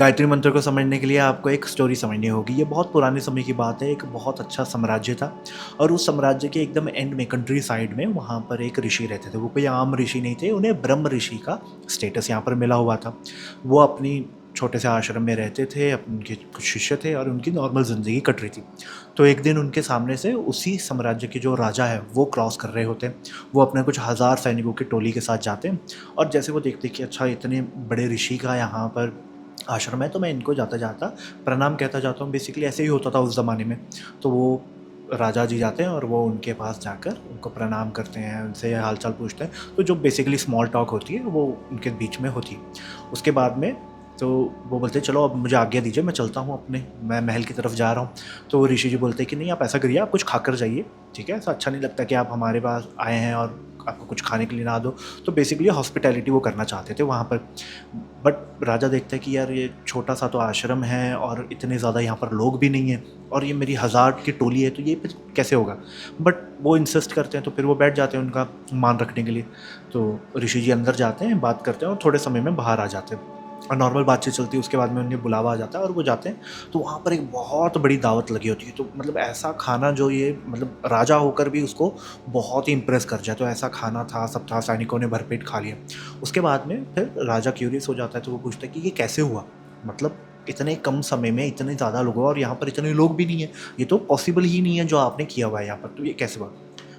गायत्री मंत्र को समझने के लिए आपको एक स्टोरी समझनी होगी। ये बहुत पुराने समय की बात है। एक बहुत अच्छा साम्राज्य था और उस साम्राज्य के एकदम एंड में कंट्री साइड में वहाँ पर एक ऋषि रहते थे। वो कोई आम ऋषि नहीं थे, उन्हें ब्रह्म ऋषि का स्टेटस यहाँ पर मिला हुआ था। वो अपनी छोटे से आश्रम में रहते थे, उनके कुछ शिष्य थे और उनकी नॉर्मल ज़िंदगी कट रही थी। तो एक दिन उनके सामने से उसी साम्राज्य के जो राजा है वो क्रॉस कर रहे होते हैं। वो अपने कुछ हज़ार सैनिकों की टोली के साथ जाते हैं और जैसे वो देखते कि अच्छा इतने बड़े ऋषि का यहाँ पर आश्रम है, तो मैं इनको जाता जाता प्रणाम कहता जाता हूँ। बेसिकली ऐसे ही होता था उस ज़माने में। तो वो राजा जी जाते हैं और वो उनके पास जाकर उनको प्रणाम करते हैं, उनसे हालचाल पूछते हैं। तो जो बेसिकली स्मॉल टॉक होती है वो उनके बीच में होती है। उसके बाद में तो वो बोलते हैं चलो अब मुझे आज्ञा दीजिए, मैं चलता हूँ अपने, मैं महल की तरफ जा रहा हूँ। तो वो ऋषि जी बोलते हैं कि नहीं, आप ऐसा करिए, आप कुछ खाकर जाइए, ठीक है, ऐसा अच्छा नहीं लगता कि आप हमारे पास आए हैं और आपको कुछ खाने के लिए ना दो। तो बेसिकली हॉस्पिटैलिटी वो करना चाहते थे वहाँ पर। बट राजा देखता है कि यार ये छोटा सा तो आश्रम है और इतने ज़्यादा यहाँ पर लोग भी नहीं हैं और ये मेरी हज़ार की टोली है, तो ये फिर कैसे होगा। बट वो इंसिस्ट करते हैं, तो फिर वो बैठ जाते हैं उनका मान रखने के लिए। तो ऋषि जी अंदर जाते हैं, बात करते हैं और थोड़े समय में बाहर आ जाते हैं और नॉर्मल बातचीत चलती है। उसके बाद में उन्हें बुलावा आ जाता है और वो जाते हैं। तो वहाँ पर एक बहुत बड़ी दावत लगी होती है। तो मतलब ऐसा खाना जो ये मतलब राजा होकर भी उसको बहुत ही इम्प्रेस कर जाए, तो ऐसा खाना था, सब था, सैनिकों ने भरपेट खा लिया। उसके बाद में फिर राजा क्यूरियस हो जाता है, तो वो पूछता है कि ये कैसे हुआ, मतलब इतने कम समय में इतने ज़्यादा लोग और यहाँ पर इतने लोग भी नहीं है, ये तो पॉसिबल ही नहीं है जो आपने किया हुआ है यहाँ पर, तो ये कैसे हुआ।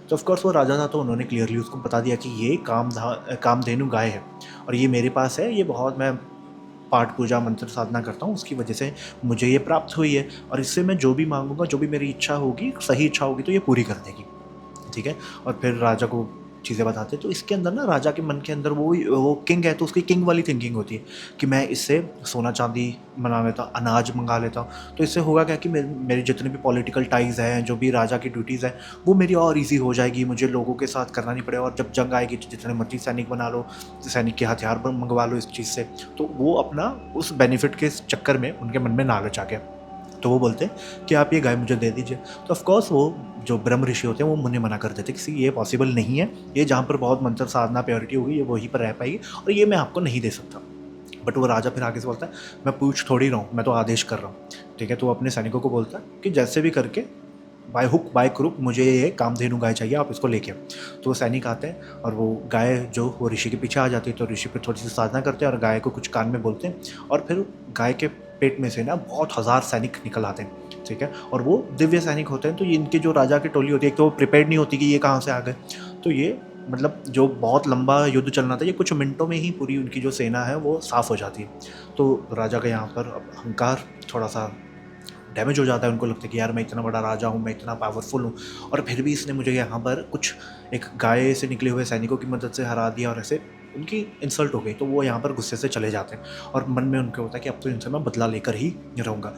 तो ऑफकोर्स वो राजा था, तो उन्होंने क्लियरली उसको बता दिया कि ये कामधेनु गाय है और ये मेरे पास है, ये बहुत मैं पाठ पूजा मंत्र साधना करता हूँ, उसकी वजह से मुझे ये प्राप्त हुई है और इससे मैं जो भी मांगूंगा, जो भी मेरी इच्छा होगी, सही इच्छा होगी, तो ये पूरी कर देगी, ठीक है। और फिर राजा को चीज़ें बताते हैं। तो इसके अंदर ना राजा के मन के अंदर वो किंग है, तो उसकी किंग वाली थिंकिंग होती है कि मैं इससे सोना चांदी बना लेता हूँ, अनाज मंगा लेता हूँ। तो इससे होगा क्या कि मेरे जितने भी पॉलिटिकल टाइज़ हैं, जो भी राजा की ड्यूटीज़ हैं, वो मेरी और ईजी हो जाएगी, मुझे लोगों के साथ करना नहीं पड़ेगा। और जब जंग आएगी तो जितने मर्जी सैनिक बना लो, सैनिक के हथियार मंगवा लो इस चीज़ से। तो वो अपना उस बेनिफिट के चक्कर में उनके मन में लालच आ गया। तो वो बोलते हैं कि आप ये गाय मुझे दे दीजिए। तो ऑफ कोर्स वो जो ब्रह्म ऋषि होते हैं वो मुझे मना कर देते कि ये पॉसिबल नहीं है, ये जहाँ पर बहुत मंत्र साधना प्योरिटी होगी ये वहीं पर रह पाएगी और ये मैं आपको नहीं दे सकता। बट वो राजा फिर आगे से बोलता है मैं पूछ थोड़ी रहा हूँ, मैं तो आदेश कर रहा हूँ, ठीक है। तो वो अपने सैनिकों को बोलता है कि जैसे भी करके बाय हुक बाय क्रुक मुझे ये कामधेनु गाय चाहिए, आप इसको लेके आओ। तो वो सैनिक आते हैं और वो गाय जो वो ऋषि के पीछे आ जाती है। तो ऋषि फिर थोड़ी सी साधना करते हैं और गाय को कुछ कान में बोलते हैं और फिर गाय के पेट में से ना बहुत हज़ार सैनिक निकल आते हैं, ठीक है। और वो दिव्य सैनिक होते हैं। तो ये इनकी जो राजा की टोली होती है, एक तो वो प्रिपेयर्ड नहीं होती कि ये कहाँ से आ गए। तो ये मतलब जो बहुत लंबा युद्ध चलना था, ये कुछ मिनटों में ही पूरी उनकी जो सेना है वो साफ़ हो जाती है। तो राजा का यहाँ पर अहंकार थोड़ा सा डैमेज हो जाता है। उनको लगता है कि यार मैं इतना बड़ा राजा हूँ, मैं इतना पावरफुल हूँ और फिर भी इसने मुझे यहाँ पर कुछ एक गाय से निकले हुए सैनिकों की मदद से हरा दिया और ऐसे उनकी इंसल्ट हो गई। तो वो यहाँ पर गुस्से से चले जाते हैं और मन में उनके होता है कि अब तो इनसे मैं बदला लेकर ही रहूँगा।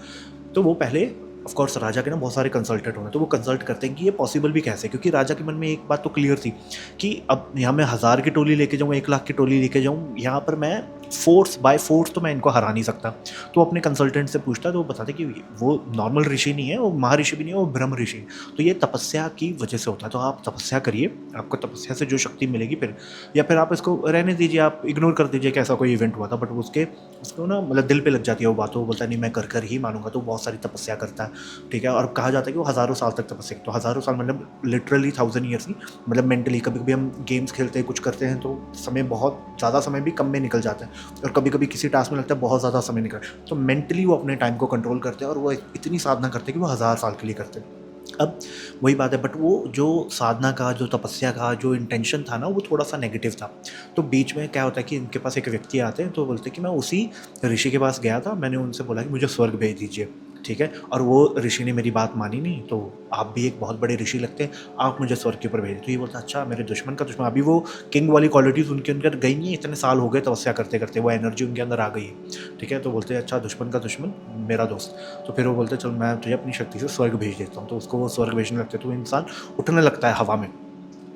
तो वो पहले ऑफ कोर्स राजा के ना बहुत सारे कंसल्टेंट होंगे, तो वो कंसल्ट करते हैं कि ये पॉसिबल भी कैसे, क्योंकि राजा के मन में एक बात तो क्लियर थी कि अब यहाँ मैं 1000 की टोली लेके जाऊँ, 1 लाख की टोली लेके जाऊँ, यहाँ पर मैं फोर्स बाय फोर्स तो मैं इनको हरा नहीं सकता। तो अपने कंसल्टेंट से पूछता है, तो वो बताते कि वो नॉर्मल ऋषि नहीं है, वो महर्षि भी नहीं है, वो ब्रह्म ऋषि है। तो ये तपस्या की वजह से होता है। तो आप तपस्या करिए, आपको तपस्या से जो शक्ति मिलेगी फिर, या फिर आप इसको रहने दीजिए, आप इग्नोर कर दीजिए कि ऐसा कोई इवेंट हुआ था। बट उसको ना मतलब दिल पे लग जाती है वो बात। वो बोलता है नहीं मैं कर कर ही मानूंगा। तो बहुत सारी तपस्या करता है, ठीक है। और कहा जाता है कि वो हज़ारों साल तक तपस्या, तो हज़ारों साल मतलब लिटरली 1000 ईयर्स की, मतलब मेंटली। कभी कभी हम गेम्स खेलते हैं, कुछ करते हैं, तो समय बहुत ज़्यादा समय भी कम में निकल जाता है और कभी कभी किसी टास्क में लगता है बहुत ज़्यादा समय निकल। तो मेंटली वो अपने टाइम को कंट्रोल करते हैं और वो इतनी साधना करते हैं कि वो 1000 साल के लिए करते हैं। अब वही बात है, बट वो जो साधना का, जो तपस्या का जो इंटेंशन था ना, वो थोड़ा सा नेगेटिव था। तो बीच में क्या होता है कि इनके पास एक व्यक्ति आते हैं, तो बोलते हैं कि मैं उसी ऋषि के पास गया था, मैंने उनसे बोला कि मुझे स्वर्ग भेज दीजिए, ठीक है। और वो ऋषि ने मेरी बात मानी नहीं, तो आप भी एक बहुत बड़े ऋषि लगते हैं, आप मुझे स्वर्ग के ऊपर भेजें। तो ये बोलता अच्छा मेरे दुश्मन का दुश्मन, अभी वो किंग वाली क्वालिटीज़ उनके अंदर गई नहीं है, इतने साल हो गए तपस्या करते करते, वो एनर्जी उनके अंदर आ गई है, ठीक है। तो बोलते हैं अच्छा दुश्मन का दुश्मन मेरा दोस्त। तो फिर वो बोलते चल मैं तुझे अपनी शक्ति से स्वर्ग भेज देता हूँ। तो उसको वो स्वर्ग भेजने लगते, तो इंसान उठने लगता है हवा में।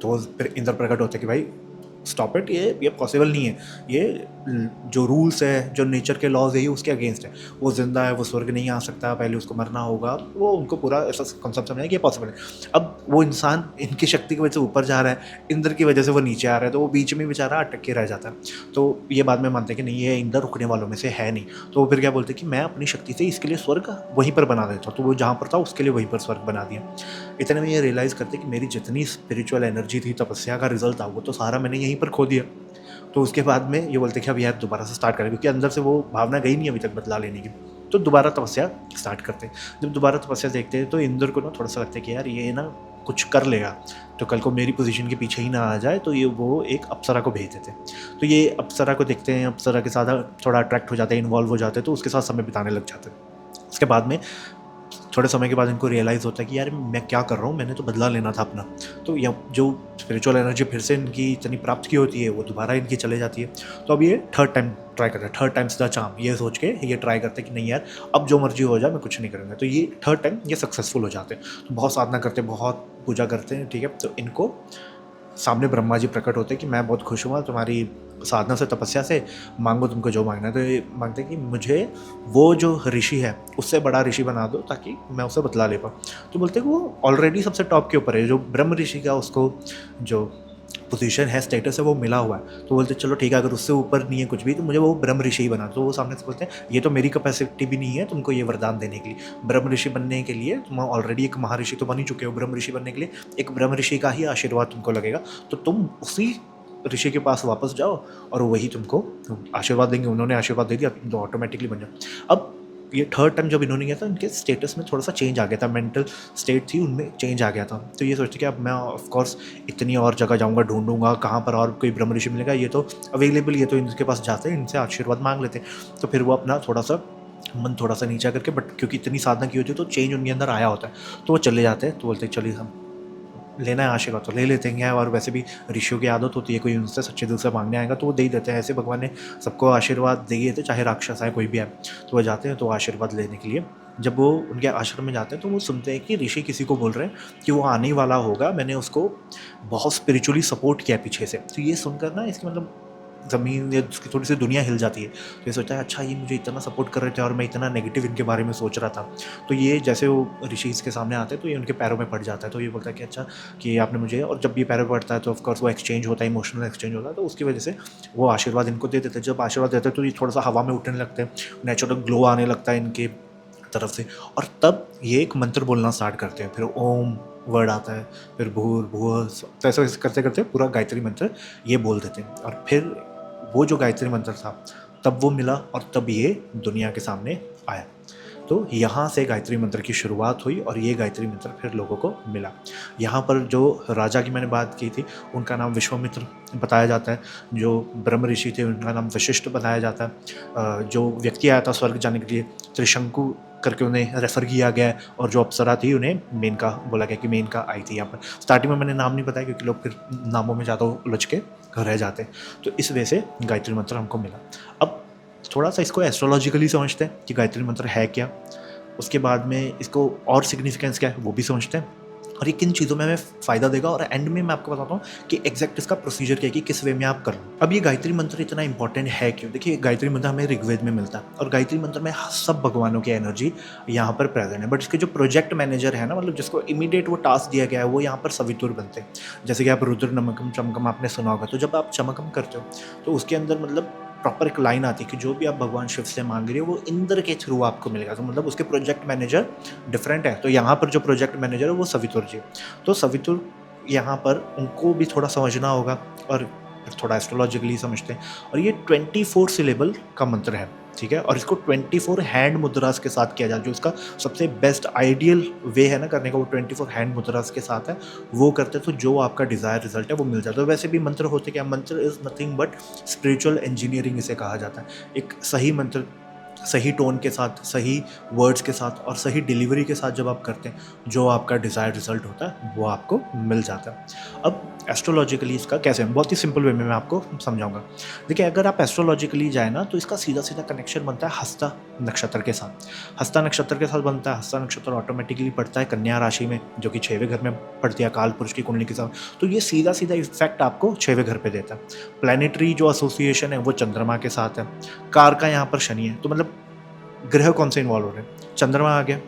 तो फिर इंद्र प्रकट होते कि भाई स्टॉप इट, ये पॉसिबल नहीं है, ये जो रूल्स है, जो नेचर के लॉज है, ये उसके अगेंस्ट है, वो जिंदा है, वो स्वर्ग नहीं आ सकता, पहले उसको मरना होगा, वो उनको पूरा ऐसा कॉन्सेप्ट समझा कि ये पॉसिबल है। अब वो इंसान इनकी शक्ति की वजह से ऊपर जा रहा है, इंद्र की वजह से वो नीचे आ रहा है, तो वो बीच में बेचारा अटक के रह जाता है। तो ये बाद में मानते हैं कि नहीं, ये इंद्र रुकने वालों में से है नहीं। तो वो फिर क्या बोलते हैं कि मैं अपनी शक्ति से इसके लिए स्वर्ग वहीं पर बना देता हूँ, तो वो जहाँ पर था उसके लिए वहीं पर स्वर्ग बना दिया। इतने में ये रियलाइज़ करते कि मेरी जितनी स्पिरिचुअल एनर्जी थी, तपस्या का रिजल्ट था, वो तो सारा मैंने यहीं पर खो दिया। तो उसके बाद में ये बोलते कि अब यार दोबारा से स्टार्ट करें, क्योंकि अंदर से वो भावना गई नहीं अभी तक बदला लेने की। तो दोबारा तपस्या स्टार्ट करते हैं। जब दोबारा तपस्या देखते हैं तो इंद्र को ना थोड़ा सा लगता है कि यार ये ना कुछ कर लेगा, तो कल को मेरी पोजीशन के पीछे ही ना आ जाए, तो ये वो एक अप्सरा को भेज देते हैं। तो ये अप्सरा को देखते हैं, अप्सरा के साथ थोड़ा अट्रैक्ट हो जाते हैं, इन्वॉल्व हो जाते हैं, तो उसके साथ समय बिताने लग जाते हैं। उसके बाद में थोड़े समय के बाद इनको रियलाइज़ होता है कि यार मैं क्या कर रहा हूँ, मैंने तो बदला लेना था अपना। तो यह जो स्पिरिचुअल एनर्जी फिर से इनकी इतनी प्राप्त की होती है, वो दोबारा इनकी चले जाती है। तो अब ये थर्ड टाइम ट्राई करते हैं, थर्ड टाइम्स द चार्म, ये सोच के ये ट्राई करते हैं कि नहीं यार अब जो मर्जी हो जाए, मैं कुछ नहीं करूँगा। तो ये थर्ड टाइम ये सक्सेसफुल हो जाते हैं। तो बहुत साधना करते हैं, बहुत पूजा करते हैं, ठीक है। तो इनको सामने ब्रह्मा जी प्रकट होते हैं कि मैं बहुत खुश हुआ तुम्हारी साधना से, तपस्या से, मांगो तुमको जो मांगना है। तो ये मांगते हैं कि मुझे वो जो ऋषि है उससे बड़ा ऋषि बना दो, ताकि मैं उसे बतला ले पाऊँ। तो बोलते हैं कि वो ऑलरेडी सबसे टॉप के ऊपर है, जो ब्रह्म ऋषि का उसको जो पोजीशन है, स्टेटस है, वो मिला हुआ है। तो बोलते चलो ठीक है, अगर उससे ऊपर नहीं है कुछ भी, तो मुझे वो ब्रह्म ऋषि ही बना। तो वो सामने से बोलते हैं ये तो मेरी कैपेसिटी भी नहीं है तुमको ये वरदान देने के लिए। ब्रह्म ऋषि बनने के लिए तुम ऑलरेडी एक महर्षि तो बन ही चुके हो, ब्रह्म ऋषि बनने के लिए एक ब्रह्म ऋषि का ही आशीर्वाद तुमको लगेगा। तो तुम उसी ऋषि के पास वापस जाओ और वही तुमको आशीर्वाद देंगे। उन्होंने आशीर्वाद दे दिया, तुम तो ऑटोमेटिकली बन जाओ। अब ये थर्ड टाइम जब इन्होंने किया था, इनके स्टेटस में थोड़ा सा चेंज आ गया था, मेंटल स्टेट थी उनमें चेंज आ गया था। तो ये सोचते कि अब मैं ऑफकोर्स इतनी और जगह जाऊँगा, ढूंढूंगा कहाँ पर और कोई ब्रह्म ऋषि मिलेगा, ये तो अवेलेबल, ये तो इनके पास जाते हैं, इनसे आशीर्वाद मांग लेते हैं। तो फिर वो अपना थोड़ा सा मन थोड़ा सा नीचा करके, बट क्योंकि इतनी साधना की होती है तो चेंज उनके अंदर आया होता है, तो वो चले जाते हैं। तो बोलते हैं चलिए हम लेना है आशीर्वाद तो ले लेते हैं। और वैसे भी ऋषियों की आदत होती है, कोई उनसे सच्चे दिल से मांगने आएगा तो वो दे ही देते हैं। ऐसे भगवान ने सबको आशीर्वाद दिए थे, चाहे राक्षस आए कोई भी आए, तो वो जाते हैं तो आशीर्वाद लेने के लिए। जब वो उनके आश्रम में जाते हैं तो वो सुनते हैं कि ऋषि किसी को बोल रहे हैं कि वो आने वाला होगा, मैंने उसको बहुत स्पिरिचुअली सपोर्ट किया पीछे से। तो ये सुनकर ना इसकी मतलब ज़मीन या उसकी थोड़ी सी दुनिया हिल जाती है। तो ये सोचता है अच्छा ये मुझे इतना सपोर्ट कर रहे थे और मैं इतना नेगेटिव इनके बारे में सोच रहा था। तो ये जैसे वो ऋषि इसके सामने आते हैं तो ये उनके पैरों में पड़ जाता है। तो ये बोलता है कि अच्छा कि आपने मुझे, और जब ये पैरों में पड़ता है तो ऑफकोर्स वो एक्सचेंज होता है, इमोशनल एक्सचेंज होता है। तो उसकी वजह से वो आशीर्वाद इनको दे देते हैं। जब आशीर्वाद देते हैं तो ये थोड़ा सा हवा में उठने लगते हैं, नेचुरल ग्लो आने लगता है इनके तरफ से। और तब ये एक मंत्र बोलना स्टार्ट करते हैं। फिर ओम वर्ड आता है, फिर भूर भूर, तो ऐसा करते करते पूरा गायत्री मंत्र ये बोल देते हैं। और फिर वो जो गायत्री मंत्र था तब वो मिला, और तब ये दुनिया के सामने आया। तो यहाँ से गायत्री मंत्र की शुरुआत हुई और ये गायत्री मंत्र फिर लोगों को मिला। यहाँ पर जो राजा की मैंने बात की थी उनका नाम विश्वामित्र बताया जाता है, जो ब्रह्म ऋषि थे उनका नाम वशिष्ठ बताया जाता है, जो व्यक्ति आया था स्वर्ग जाने के लिए त्रिशंकु करके उन्हें रेफ़र किया गया है, और जो अप्सरा थी उन्हें मेनका बोला गया कि मेनका आई थी यहाँ पर। स्टार्टिंग में मैंने नाम नहीं बताया क्योंकि लोग फिर नामों में ज़्यादा उलझ के रह जाते हैं। तो इस वजह से गायत्री मंत्र हमको मिला। अब थोड़ा सा इसको एस्ट्रोलॉजिकली समझते हैं कि गायत्री मंत्र है क्या, उसके बाद में इसको और सिग्निफिकेंस क्या है वो भी समझते हैं, और ये किन चीज़ों में हमें फ़ायदा देगा, और एंड में मैं आपको बताता हूँ कि एग्जैक्ट इसका प्रोसीजर क्या है कि किस वे में आप कर लो। अब ये गायत्री मंत्र इतना इंपॉर्टेंट है क्यों? देखिए गायत्री मंत्र हमें ऋग्वेद में मिलता है, और गायत्री मंत्र में सब भगवानों की एनर्जी यहाँ पर प्रेजेंट है। बट इसके जो प्रोजेक्ट मैनेजर है ना, मतलब जिसको इमीडिएट वो टास्क दिया गया है, वो यहाँ पर सवितुर बनते हैं। जैसे कि आप रुद्र नमकम चमकम आपने सुना होगा, तो जब आप चमकम करते हो तो उसके अंदर मतलब प्रॉपर एक लाइन आती है कि जो भी आप भगवान शिव से मांग रहे हो वो इंद्र के थ्रू आपको मिलेगा। तो मतलब उसके प्रोजेक्ट मैनेजर डिफरेंट है। तो यहाँ पर जो प्रोजेक्ट मैनेजर है वो सवितुर जी। तो सवितुर यहाँ पर उनको भी थोड़ा समझना होगा, और थोड़ा एस्ट्रोलॉजिकली समझते हैं। और ये 24 सिलेबल का मंत्र है, ठीक है। और इसको 24 हैंड मुद्रास के साथ किया जाए। जो इसका सबसे बेस्ट आइडियल वे है ना करने का, वो 24 हैंड मुद्रास के साथ है, वो करते तो जो आपका डिज़ायर रिजल्ट है वो मिल जाता है। वैसे भी मंत्र होते क्या, मंत्र is nothing but spiritual engineering इसे कहा जाता है। एक सही मंत्र सही टोन के साथ, सही वर्ड्स के साथ और सही डिलीवरी के साथ जब आप करते हैं, जो आपका डिज़ायर्ड रिज़ल्ट होता है वो आपको मिल जाता है। अब एस्ट्रोलॉजिकली इसका कैसे, बहुत ही सिंपल वे में मैं आपको समझाऊँगा। देखिए, अगर आप एस्ट्रोलॉजिकली जाएँ ना, तो इसका सीधा-सीधा कनेक्शन बनता है हस्ता नक्षत्र के साथ। हस्ता नक्षत्र के साथ बनता है, हस्ता नक्षत्र ऑटोमेटिकली पड़ता है कन्या राशि में, जो कि 6वें घर में पड़ती है काल पुरुष की कुंडली के साथ। तो ये सीधा-सीधा इफ़ेक्ट आपको 6वें घर पे देता है। प्लैनेटरी जो एसोसिएशन है वो चंद्रमा के साथ है। कारका यहाँ पर शनि है, तो मतलब ग्रह कौन से इन्वॉल्व हो रहे हैं? चंद्रमा आ गया,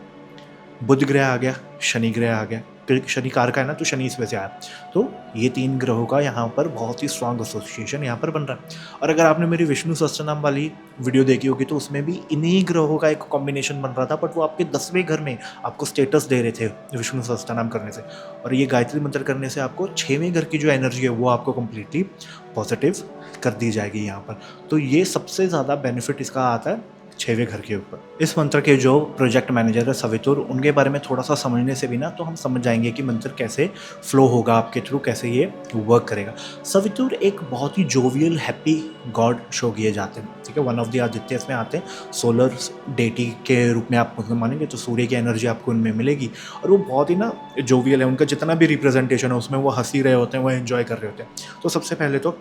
बुध ग्रह आ गया, शनि ग्रह आ गया। क्योंकि शनि कारक है ना, तो शनि इस वजह से आया। तो ये 3 ग्रहों का यहाँ पर बहुत ही स्ट्रॉन्ग एसोसिएशन यहाँ पर बन रहा है। और अगर आपने मेरी विष्णु सहस्त्रनाम वाली वीडियो देखी होगी, तो उसमें भी इन्हीं ग्रहों का एक कॉम्बिनेशन बन रहा था, बट वो आपके 10वें घर में आपको स्टेटस दे रहे थे विष्णु सहस्त्रनाम करने से। और ये गायत्री मंत्र करने से आपको 6वें घर की जो एनर्जी है वो आपको कंप्लीटली पॉजिटिव कर दी जाएगी यहाँ पर। तो ये सबसे ज़्यादा बेनिफिट इसका आता है 6वें घर के ऊपर। इस मंत्र के जो प्रोजेक्ट मैनेजर है सवितुर, उनके बारे में थोड़ा सा समझने से भी ना, तो हम समझ जाएंगे कि मंत्र कैसे फ्लो होगा आपके थ्रू, कैसे ये वर्क करेगा। सवितुर एक बहुत ही जोवियल हैप्पी गॉड शो किए जाते हैं, ठीक है। वन ऑफ द आदित्य इसमें आते हैं, सोलर डेटी के रूप में आप मतलब मानेंगे तो सूर्य की एनर्जी आपको उनमें मिलेगी। और वो बहुत ही ना जोवियल है, उनका जितना भी रिप्रेजेंटेशन है उसमें वो हंसी रहे होते हैं, वो एंजॉय कर रहे होते हैं। तो सबसे पहले तो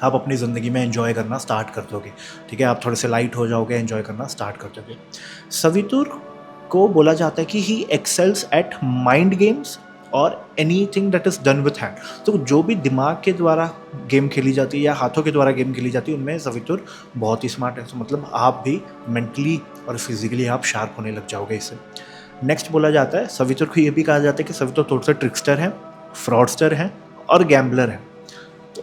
आप अपनी ज़िंदगी में एंजॉय करना स्टार्ट कर दोगे, ठीक है। आप थोड़े से लाइट हो जाओगे, एंजॉय करना स्टार्ट कर दोगे। सवितुर को बोला जाता है कि ही एक्सेल्स एट माइंड गेम्स और anything that is done with hand. तो जो भी दिमाग के द्वारा गेम खेली जाती है या हाथों के द्वारा गेम खेली जाती है, उनमें सवितुर बहुत ही स्मार्ट है। तो मतलब आप भी मेंटली और फिजिकली आप शार्प होने लग जाओगे इससे। नेक्स्ट बोला जाता है, सवितुर को ये भी कहा जाता है कि सवितुर थोड़ा सा ट्रिक्स्टर है, फ्रॉडस्टर है और गैम्बलर है।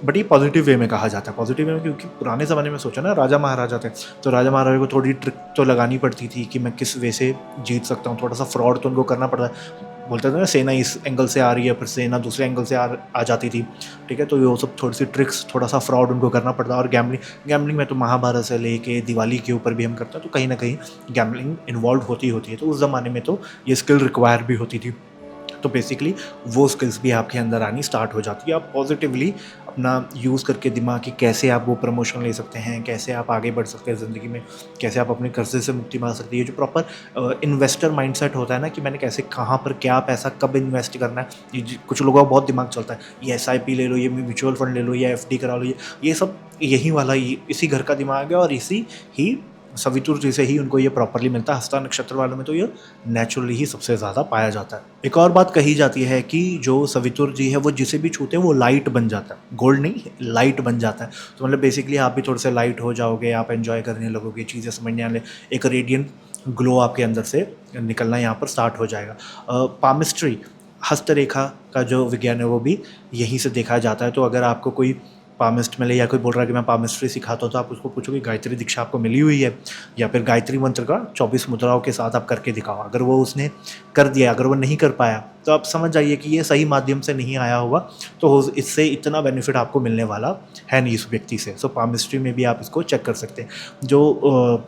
बट ये पॉजिटिव वे में कहा जाता है, पॉजिटिव वे में, क्योंकि पुराने ज़माने में सोचा ना, राजा महाराजा थे, तो राजा महाराजा को थोड़ी ट्रिक तो लगानी पड़ती थी कि मैं किस वे से जीत सकता हूँ। थोड़ा सा फ्रॉड तो उनको करना पड़ता है। बोलते थे ना, सेना इस एंगल से आ रही है, फिर सेना दूसरे एंगल से आ जाती थी, ठीक है। तो ये सब थोड़ी सी ट्रिक्स, थोड़ा सा फ्रॉड उनको करना पड़ता है। और गैम्बलिंग में तो महाभारत से लेके दिवाली के ऊपर भी हम करते हैं, तो कहीं ना कहीं गैम्बलिंग इन्वॉल्व होती है। तो उस ज़माने में तो ये स्किल रिक्वायर भी होती थी। तो बेसिकली वो स्किल्स भी आपके अंदर आनी स्टार्ट हो जाती है। आप पॉजिटिवली अपना यूज़ करके दिमाग की कैसे आप वो प्रमोशन ले सकते हैं, कैसे आप आगे बढ़ सकते हैं ज़िंदगी में, कैसे आप अपने कर्जे से मुक्ति पा सकते हैं। ये जो प्रॉपर इन्वेस्टर माइंडसेट होता है ना, कि मैंने कैसे कहाँ पर क्या पैसा कब इन्वेस्ट करना है, ये कुछ लोगों का बहुत दिमाग चलता है, ये SIP ले लो, ये म्यूचुअल फंड ले लो, ये FD करा लो, ये सब यही वाला इसी घर का दिमाग है। और इसी ही सवितुर जी से ही उनको ये प्रॉपरली मिलता है। हस्ता नक्षत्र वालों में तो ये नेचुरली ही सबसे ज़्यादा पाया जाता है। एक और बात कही जाती है कि जो सवितुर जी है वो जिसे भी छूते हैं वो लाइट बन जाता है, गोल्ड नहीं, लाइट बन जाता है। तो मतलब बेसिकली आप भी थोड़े से लाइट हो जाओगे, आप एंजॉय करने लगोगे, चीज़ें समझने आने, एक रेडियंट ग्लो आपके अंदर से निकलना यहाँ पर स्टार्ट हो जाएगा। पामिस्ट्री, हस्तरेखा का जो विज्ञान है वो भी यहीं से देखा जाता है। तो अगर आपको कोई पामिस्ट मिले या कोई बोल रहा है कि मैं पामिस्ट्री सिखाता हूँ, तो आप उसको पूछो कि गायत्री दीक्षा आपको मिली हुई है, या फिर गायत्री मंत्र का 24 मुद्राओं के साथ आप करके दिखाओ। अगर वो उसने कर दिया, अगर वो नहीं कर पाया, तो आप समझ जाइए कि ये सही माध्यम से नहीं आया होगा, तो इससे इतना बेनिफिट आपको मिलने वाला है नहीं इस व्यक्ति से। सो पामिस्ट्री में भी आप इसको चेक कर सकते हैं। जो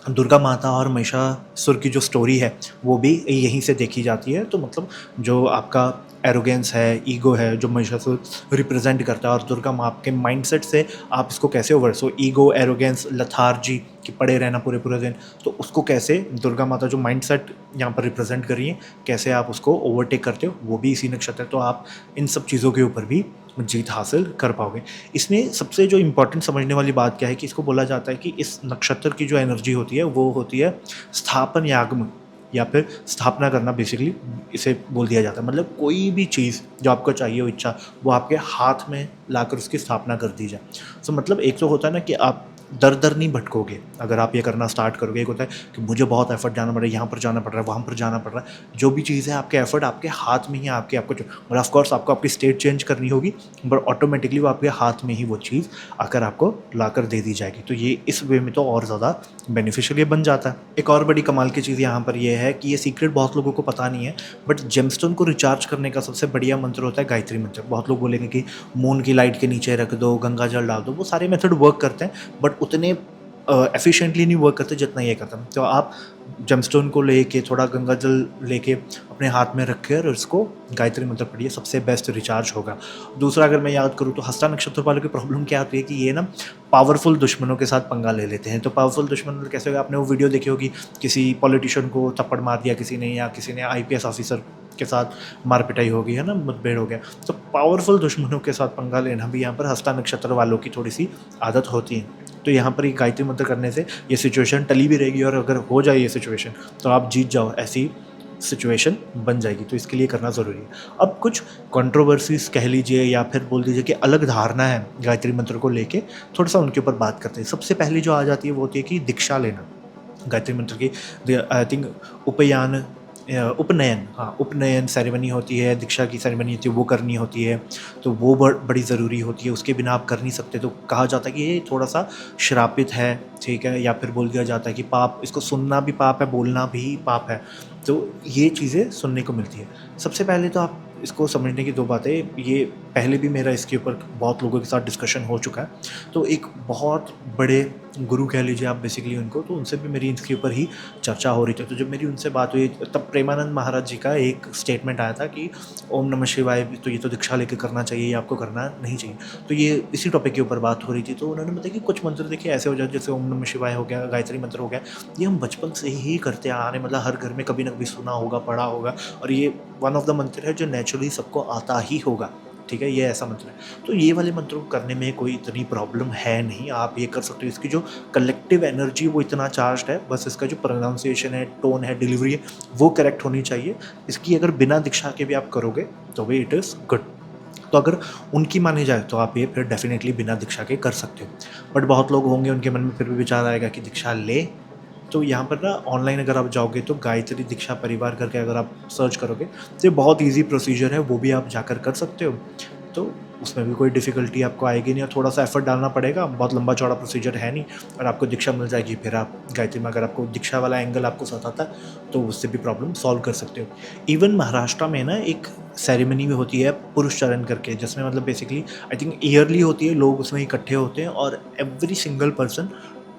दुर्गा माता और महिषासुर की जो स्टोरी है वो भी यहीं से देखी जाती है। तो मतलब जो आपका एरोगेंस है, ईगो है, जो महिषासुर रिप्रेजेंट करता है, और दुर्गा माँ के माइंडसेट से आप इसको कैसे ओवर, सो ईगो, एरोगेंस, लथार्जी कि पड़े रहना पूरे पूरे दिन, तो उसको कैसे दुर्गा माता जो माइंडसेट यहाँ पर रिप्रेजेंट कर रही है, कैसे आप उसको ओवरटेक करते हो, वो भी इसी नक्षत्र है। तो आप इन सब चीज़ों के ऊपर भी जीत हासिल कर पाओगे। इसमें सबसे जो इम्पोर्टेंट समझने वाली बात क्या है कि इसको बोला जाता है कि इस नक्षत्र की जो एनर्जी होती है वो होती है स्थापन यागम, या फिर स्थापना करना, बेसिकली इसे बोल दिया जाता है। मतलब कोई भी चीज़ जो आपको चाहिए हो, इच्छा, वो आपके हाथ में लाकर उसकी स्थापना कर दी जाए। सो मतलब एक तो होता है ना कि आप दर दर नहीं भटकोगे अगर आप ये करना स्टार्ट करोगे। एक होता है कि मुझे बहुत एफर्ट जाना पड़ रहा है, यहाँ पर जाना पड़ रहा है, वहाँ पर जाना पड़ रहा है। जो भी चीज़ है आपके एफर्ट आपके हाथ में ही है, आपको और ऑफकोर्स आपको आपकी स्टेट चेंज करनी होगी, बट ऑटोमेटिकली वो आपके हाथ में ही वो चीज़ आकर आपको लाकर दे दी जाएगी। तो ये इस वे में तो और ज़्यादा बेनिफिशियल बन जाता है। एक और बड़ी कमाल की चीज़ यहाँ पर यह है कि ये सीक्रेट बहुत लोगों को पता नहीं है, बट जेमस्टोन को रिचार्ज करने का सबसे बढ़िया मंत्र होता है गायत्री मंत्र। बहुत लोग बोलेंगे कि मून की लाइट के नीचे रख दो, गंगा जल डाल दो, वो सारे मेथड वर्क करते हैं, बट उतने एफिशिएंटली नहीं वर्क करते जितना ये करता। तो आप जेमस्टोन को लेके थोड़ा गंगा जल लेके अपने हाथ में रख कर इसको गायत्री मंत्र पढ़िए, सबसे बेस्ट रिचार्ज होगा। दूसरा अगर मैं याद करूँ तो हस्ता नक्षत्र वालों की प्रॉब्लम क्या आती है कि ये ना पावरफुल दुश्मनों के साथ पंगा ले लेते हैं। तो पावरफुल दुश्मन मतलब कैसे होगा, आपने वो वीडियो देखी होगी, किसी पॉलिटिशियन को थप्पड़ मार दिया किसी ने, या किसी ने आईपीएस ऑफिसर के साथ मार पिटाई हो गई है ना, मुठभेड़ हो गया। तो पावरफुल दुश्मनों के साथ पंगा लेना भी यहाँ पर हस्ता नक्षत्र वालों की थोड़ी सी आदत होती है। तो यहाँ पर ये गायत्री मंत्र करने से ये सिचुएशन टली भी रहेगी, और अगर हो जाए ये सिचुएशन तो आप जीत जाओ, ऐसी सिचुएशन बन जाएगी। तो इसके लिए करना ज़रूरी है। अब कुछ कंट्रोवर्सीज कह लीजिए या फिर बोल दीजिए कि अलग धारणा है गायत्री मंत्र को लेके, थोड़ा सा उनके ऊपर बात करते हैं। सबसे पहले जो आ जाती है वो होती है कि दीक्षा लेना गायत्री मंत्र की। आई थिंक उपनयन, हाँ उपनयन सेरेमनी होती है, दीक्षा की सेरेमनी होती है, वो करनी होती है। तो वो बड़ी ज़रूरी होती है, उसके बिना आप कर नहीं सकते। तो कहा जाता है कि ये थोड़ा सा श्रापित है, ठीक है, या फिर बोल दिया जाता है कि पाप, इसको सुनना भी पाप है, बोलना भी पाप है। तो ये चीज़ें सुनने को मिलती है। सबसे पहले तो आप इसको समझने की दो बातें, ये पहले भी मेरा इसके ऊपर बहुत लोगों के साथ डिस्कशन हो चुका है। तो एक बहुत बड़े गुरु कह लीजिए आप बेसिकली उनको, तो उनसे भी मेरी इसके ऊपर ही चर्चा हो रही थी। तो जब मेरी उनसे बात हुई तब प्रेमानंद महाराज जी का एक स्टेटमेंट आया था कि ओम नमः शिवाय, तो ये तो दीक्षा लेकर करना चाहिए, ये आपको करना नहीं चाहिए। तो ये इसी टॉपिक के ऊपर बात हो रही थी। तो उन्होंने बताया कि कुछ मंत्र देखिए ऐसे हो जाते, जैसे ओम नमः शिवाय हो गया, गायत्री मंत्र हो गया, ये हम बचपन से ही करते आ रहे, मतलब हर घर में कभी ना कभी सुना होगा, पढ़ा होगा, और ये वन ऑफ द मंत्र है जो नेचुरली सबको आता ही होगा, ठीक है, ये ऐसा मंत्र है। तो ये वाले मंत्रों को करने में कोई इतनी प्रॉब्लम है नहीं, आप ये कर सकते हो। इसकी जो कलेक्टिव एनर्जी वो इतना चार्ज्ड है, बस इसका जो प्रोनाउंसिएशन है, टोन है, डिलीवरी है, वो करेक्ट होनी चाहिए। इसकी अगर बिना दीक्षा के भी आप करोगे तो भी इट इज़ गुड। तो अगर उनकी मानी जाए तो आप ये फिर डेफिनेटली बिना दीक्षा के कर सकते हो। बट बहुत लोग होंगे उनके मन में फिर भी विचार आएगा कि दीक्षा ले। तो यहाँ पर ना ऑनलाइन अगर आप जाओगे तो गायत्री दीक्षा परिवार करके अगर आप सर्च करोगे तो ये बहुत इजी प्रोसीजर है, वो भी आप जाकर कर सकते हो। तो उसमें भी कोई डिफ़िकल्टी आपको आएगी नहीं, और थोड़ा सा एफर्ट डालना पड़ेगा, बहुत लंबा चौड़ा प्रोसीजर है नहीं, और आपको दीक्षा मिल जाएगी। फिर आप गायत्री में अगर आपको दीक्षा वाला एंगल आपको सताता है तो उससे भी प्रॉब्लम सॉल्व कर सकते हो। इवन महाराष्ट्र में ना एक सेरेमनी भी होती है पुरुष चरण करके, जिसमें मतलब बेसिकली आई थिंक ईयरली होती है, लोग उसमें इकट्ठे होते हैं और every single person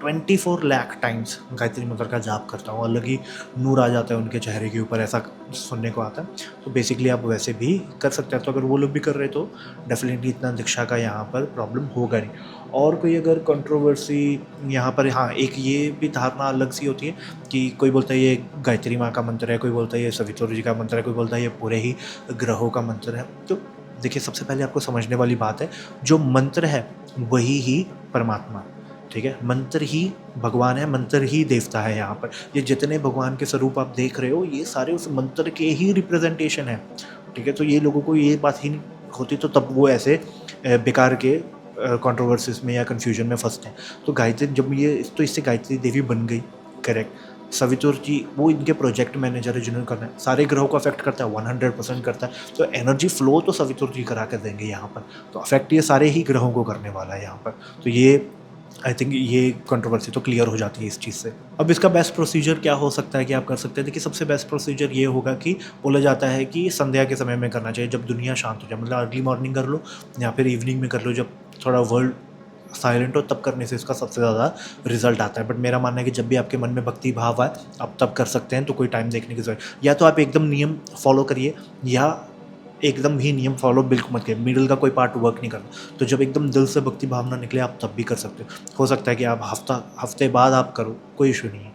24 lakh times Gayatri मंत्र का जाप करता हूँ। अलग ही नूर आ जाता है उनके चेहरे के ऊपर, ऐसा सुनने को आता है। तो बेसिकली आप वैसे भी कर सकते हैं। तो अगर वो लोग भी कर रहे तो डेफिनेटली इतना दीक्षा का यहाँ पर प्रॉब्लम होगा नहीं। और कोई अगर कंट्रोवर्सी यहाँ पर, हाँ एक ये भी धारणा अलग सी होती है कि कोई बोलता है ये गायत्री माँ का मंत्र है, कोई बोलता है ये सवितुर जी का मंत्र है, कोई बोलता है ये पूरे ही ग्रहों का मंत्र है। तो देखिए सबसे पहले आपको समझने वाली बात है, जो मंत्र है वही ही परमात्मा, ठीक है, मंत्र ही भगवान है, मंत्र ही देवता है। यहाँ पर ये जितने भगवान के स्वरूप आप देख रहे हो ये सारे उस मंत्र के ही रिप्रेजेंटेशन है, ठीक है। तो ये लोगों को ये बात ही नहीं होती तो तब वो ऐसे बेकार के कंट्रोवर्सीज में या कन्फ्यूजन में फंसते हैं। तो गायत्री जब ये, तो इससे गायत्री देवी बन गई, करेक्ट। सवितुर जी वो इनके प्रोजेक्ट मैनेजर है जिन्होंने करना है, सारे ग्रहों को अफेक्ट करता है, 100% करता है। तो एनर्जी फ्लो तो सवितुर जी करा कर देंगे यहाँ पर, तो अफेक्ट ये सारे ही ग्रहों को करने वाला है यहाँ पर। तो ये आई थिंक ये कंट्रोवर्सी तो क्लियर हो जाती है इस चीज़ से। अब इसका बेस्ट प्रोसीजर क्या हो सकता है कि आप कर सकते हैं? देखिए सबसे बेस्ट प्रोसीजर ये होगा कि बोला जाता है कि संध्या के समय में करना चाहिए, जब दुनिया शांत हो जाए, मतलब अर्ली मॉर्निंग कर लो या फिर इवनिंग में कर लो, जब थोड़ा वर्ल्ड साइलेंट हो, तब करने से इसका सबसे ज़्यादा रिजल्ट आता है। बट मेरा मानना है कि जब भी आपके मन में भक्ति भाव आए आप तब कर सकते हैं। तो कोई टाइम देखने की जरूरत, या तो आप एकदम नियम फॉलो करिए या एकदम ही नियम फॉलो बिल्कुल मत करिए, मिडिल का कोई पार्ट वर्क नहीं करना। तो जब एकदम दिल से भक्ति भावना निकले आप तब भी कर सकते हो सकता है कि आप हफ्ते बाद आप करो, कोई इशू नहीं है।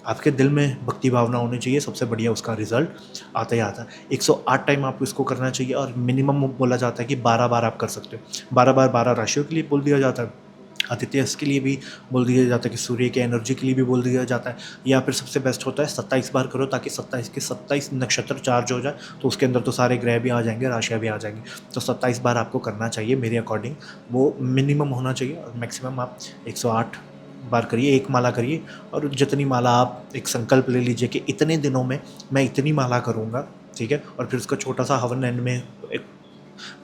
आपके दिल में भक्ति भावना होनी चाहिए, सबसे बढ़िया उसका रिजल्ट आता ही आता है। 108 टाइम आपको इसको करना चाहिए, और मिनिमम बोला जाता है कि 12 बार आप कर सकते हो। 12 बार 12 राशियों के लिए बोल दिया जाता है, आदित्यस के लिए भी बोल दिया जाता है, कि सूर्य के एनर्जी के लिए भी बोल दिया जाता है। या फिर सबसे बेस्ट होता है 27 बार करो, ताकि 27 के 27 नक्षत्र चार्ज हो जाए, तो उसके अंदर तो सारे ग्रह भी आ जाएंगे, राशियाँ भी आ जाएंगी। तो 27 बार आपको करना चाहिए मेरे अकॉर्डिंग, वो मिनिमम होना चाहिए। और मैक्सिमम आप 108 बार करिए, एक माला करिए। और जितनी माला आप एक संकल्प ले लीजिए कि इतने दिनों में मैं इतनी माला करूँगा, ठीक है। और फिर उसका छोटा सा हवन एंड में एक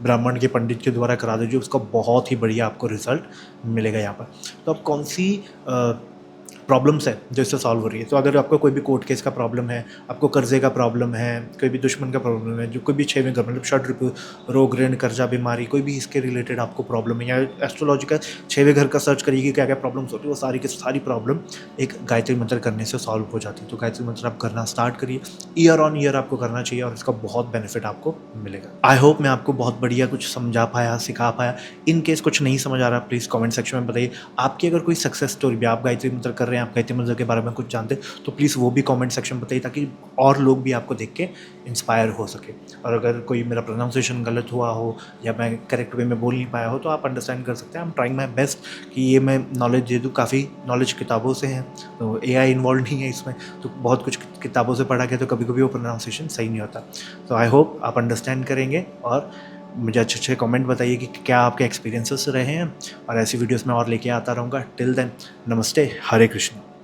ब्राह्मण के पंडित के द्वारा करा दीजिए, उसका बहुत ही बढ़िया आपको रिजल्ट मिलेगा यहाँ पर। तो आप कौन सी प्रॉब्लम्स है जो इससे सॉल्व हो रही है। तो अगर आपको कोई भी कोर्ट केस का प्रॉब्लम है, आपको कर्जे का प्रॉब्लम है, कोई भी दुश्मन का प्रॉब्लम है, जो कोई भी 6वें घर मतलब षड्रिपु, रोग, ऋण, कर्जा, बीमारी, कोई भी इसके रिलेटेड आपको प्रॉब्लम है, या एस्ट्रोलॉजी का 6वें घर का सर्च करिए कि क्या क्या प्रॉब्लम्स होती है, वो सारी की सारी प्रॉब्लम एक गायत्री मंत्र करने से सॉल्व हो जाती है। तो गायत्री मंत्र आप करना स्टार्ट करिए, ईयर ऑन ईयर आपको करना चाहिए और इसका बहुत बेनिफिट आपको मिलेगा। आई होप मैं आपको बहुत बढ़िया कुछ समझा पाया, सिखा पाया। इन केस कुछ नहीं समझ आ रहा, प्लीज़ कमेंट सेक्शन में बताइए। आपकी अगर कोई सक्सेस स्टोरी भी, आप गायत्री मंत्र कर रहे हैं, आप गायत्री मंत्र के बारे में कुछ जानते हैं, तो प्लीज़ वो भी कमेंट सेक्शन में बताइए, ताकि और लोग भी आपको देख के इंस्पायर हो सके। और अगर कोई मेरा प्रोनाउंसिएशन गलत हुआ हो या मैं करेक्ट वे में बोल नहीं पाया हो, तो आप अंडरस्टैंड कर सकते हैं। I am trying my best कि ये मैं नॉलेज दे दूँ। काफ़ी नॉलेज किताबों से है, तो AI इन्वॉल्व नहीं है इसमें, तो बहुत कुछ किताबों से पढ़ा गया, तो कभी कभी वो प्रोनाउंसिएशन सही नहीं होता। तो आई होप आप अंडरस्टैंड करेंगे और मुझे अच्छे अच्छे कमेंट बताइए कि क्या आपके एक्सपीरियंसेस रहे हैं, और ऐसी वीडियोस मैं और लेके आता रहूँगा। टिल देन, नमस्ते, हरे कृष्ण।